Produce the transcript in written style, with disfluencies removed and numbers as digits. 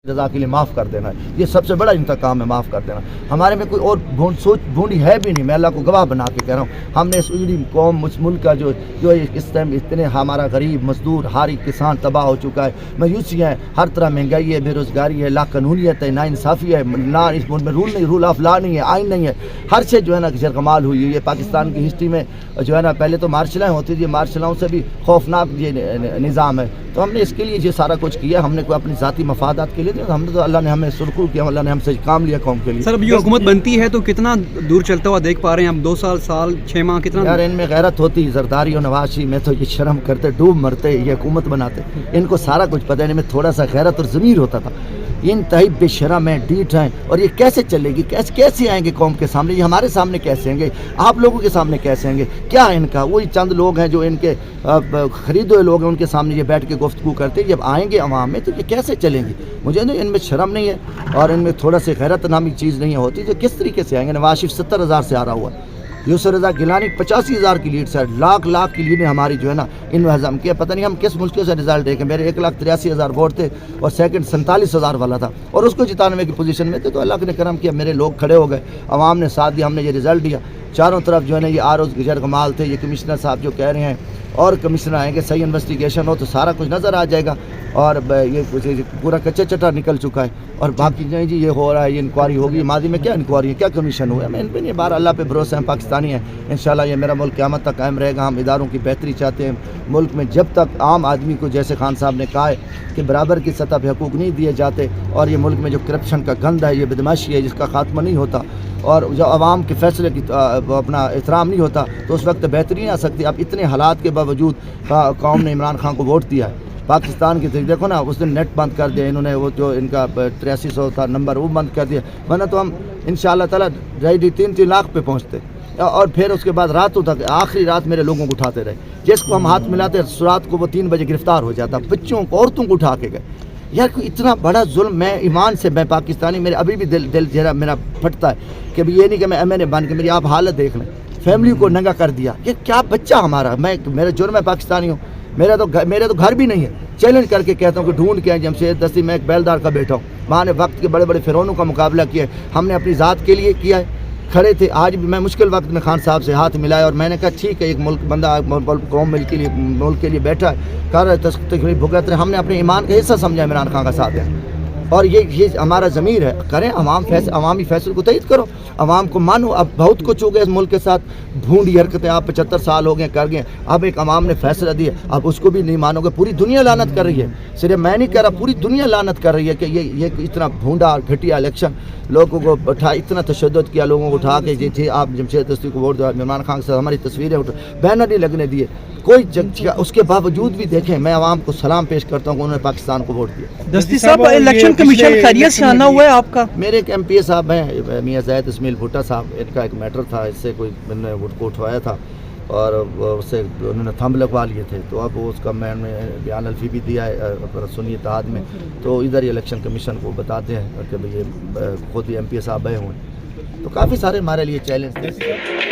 रजा के लिए माफ़ कर देना, ये सबसे बड़ा इंतकाम है, माफ़ कर देना। हमारे में कोई और ढूंढी है भी नहीं, मैं अल्लाह को गवाह बना के कह रहा हूँ। हमने इस उजड़ी कौम, उस मुल्क का जो इस टाइम इतने हमारा गरीब मजदूर हर एक किसान तबाह हो चुका है, मायूसियाँ हैं, हर तरह महंगाई है, बेरोज़गारी है, लाकानूनियत है, नाइंसाफ़ी है, ना इस मुल्क में रूल ऑफ लॉ नहीं है, आइन नहीं है, हर चीज़ जो है ना जरकमाल हुई है। ये पाकिस्तान की हिस्ट्री में जो है ना पहले तो मार्शलाएँ होती थी, मार्शलाओं से भी खौफनाक ये निज़ाम है। तो हमने इसके लिए ये सारा कुछ किया, हमने कोई अपनी ज़ाती मफादात के लिए नहीं, हमने तो अल्लाह ने हमें सुरखरू किया, अल्लाह ने हमसे काम लिया कौम के लिए। सर अब ये हुकूमत बनती है तो कितना दूर चलता हुआ देख पा रहे हैं हम, 2 साल 6 माह कितना? यार इनमें गैरत होती, जरदारी और नवाशी में तो ये शर्म करते, डूब मरते, ये हुकूमत बनाते। इनको सारा कुछ पता है, इनमें थोड़ा सा गैरत और ज़मीर होता था। इंतहाई बेशरम हैं, डीठ हैं, और ये कैसे चलेगी, कैसे आएंगे कौम के सामने, ये हमारे सामने कैसे आएंगे, आप लोगों के सामने कैसे आएंगे? क्या है इनका? वही चंद लोग हैं जो इनके खरीदे हुए लोग हैं, उनके सामने ये बैठ के गुफ्तगू करते हैं। जब आएंगे अवाम में तो ये कैसे चलेंगी? मुझे ना इनमें शर्म नहीं है और इनमें थोड़ा सी गैरत नामी चीज़ नहीं होती, तो किस तरीके से आएंगे? नवाज शरीफ 70,000 से आ रहा हुआ, यूसुफ रज़ा गिलानी 85,000 की लीड से, लाख की लीड हमारी जो है ना इन्होंने हज़म किया। पता नहीं हम किस मुश्किल से रिजल्ट देखें। मेरे 1,83,000 वोट थे और सेकंड 47,000 वाला था, और उसको जिताने की पोजीशन में थे। तो अल्लाह ने करम किया, मेरे लोग खड़े हो गए, अवाम ने साथ दिया, हमने ये रिज़ल्ट दिया। चारों तरफ जो है ना ये आरोज़ गुजर कमाल थे, ये कमिश्नर साहब जो कह रहे हैं, और कमिश्नर आएंगे, सही इन्वेस्टिगेशन हो तो सारा कुछ नज़र आ जाएगा। और ये पूरा कच्चा चटा निकल चुका है, और बाकी नहीं जी ये हो रहा है, ये इंक्वायरी होगी, मादी में क्या इंक्वायरी है, क्या कमीशन हुआ है? मैं इन पर नहीं, बार अल्लाह पे भरोसा है, पाकिस्तानी है, इंशाल्लाह ये मेरा मुल्क क़यामत तक कायम रहेगा। हम इदारों की बेहतरी चाहते हैं मुल्क में, जब तक आम आदमी को, जैसे खान साहब ने कहा है कि बराबर की सतह पर हकूक़ नहीं दिए जाते, और ये मुल्क में जो करप्शन का गंद है, ये बदमाशी है, जिसका खात्मा नहीं होता, और जो आवाम के फैसले की अपना एहतराम नहीं होता, तो उस वक्त बेहतरी नहीं आ सकती। अब इतने हालात के बावजूद कौम ने इमरान खान को वोट दिया है। पाकिस्तान की देखो ना, उस दिन नेट बंद कर दिया इन्होंने, वो जो इनका 8300 था नंबर, वो बंद कर दिया, वरना तो हम इंशाअल्लाह ताला 3 लाख पे पहुँचते। और फिर उसके बाद रातों तक, आखिरी रात मेरे लोगों को उठाते रहे, जिसको हम हाथ मिलाते रात को वो 3 बजे गिरफ्तार हो जाता, बच्चों को, औरतों को उठा के गए। यार कोई इतना बड़ा जुल्म, मैं ईमान से, मैं पाकिस्तानी, मेरे अभी भी दिल जरा मेरा फटता है कि ये नहीं कि मैं मैंने बन के, मेरी आप हालत देख लें, फैमिली को नंगा कर दिया। ये क्या बच्चा हमारा, मेरा जुर्म है, पाकिस्तानी हूँ, मेरा तो घर भी नहीं है। चैलेंज करके कहता हूँ कि ढूंढ के जमशेद दस्ती, मैं एक बैलदार का बेटा हूँ, वहाँ ने वक्त के बड़े बड़े फिरौनों का मुकाबला किया है, हमने अपनी ज़ात के लिए किया है, खड़े थे। आज भी मैं मुश्किल वक्त में खान साहब से हाथ मिलाया, और मैंने कहा ठीक है, एक मुल्क बंदा कौम मुल्क के लिए बैठा है, कर तकलीफ भुगत रहे, हमने अपने ईमान का हिस्सा समझा इमरान खान का साथ है, और ये हमारा ज़मीर है। करें अवामी फैसले को तयद करो, अवाम को मानो। अब बहुत कुछ हो गया इस मुल्क के साथ, भूंडी हरकतें आप 75 साल हो गए कर गए, अब एक अवाम ने फैसला दिया, अब उसको भी नहीं मानोगे। पूरी दुनिया लानत कर रही है, सिर्फ मैं नहीं कर रहा, पूरी दुनिया लानत कर रही है कि ये इतना भूंडा और घटिया इलेक्शन, लोगों को उठा, इतना तशद्दुद किया, लोगों को उठा के जी आप जमशेद दस्ती को वोट दो, इमरान खान से हमारी तस्वीरें बैनर नहीं लगने दिए, कोई उसके बावजूद भी देखें, मैं आवाम को सलाम पेश करता हूँ, उन्होंने पाकिस्तान को वोट दिया। दस्ती साहब, इलेक्शन कमीशन खैरियत से आना हुआ है आपका? मेरे एक MPA साहब हैं, मियाँ ज़ैद इस्माइल भुट्टा साहब, इनका एक मैटर था, इससे कोई मैंने वोट को उठवाया था, और उससे उन्होंने थंब लगवा लिए थे, तो अब उसका मैंने बयान अल्फी भी दिया है सुन्नी इत्तेहाद में, तो इधर ही इलेक्शन कमीशन को बताते हैं कि भाई ये खुद ही MPA साहब आए हुए हैं। तो काफ़ी सारे हमारे लिए चैलेंज थे।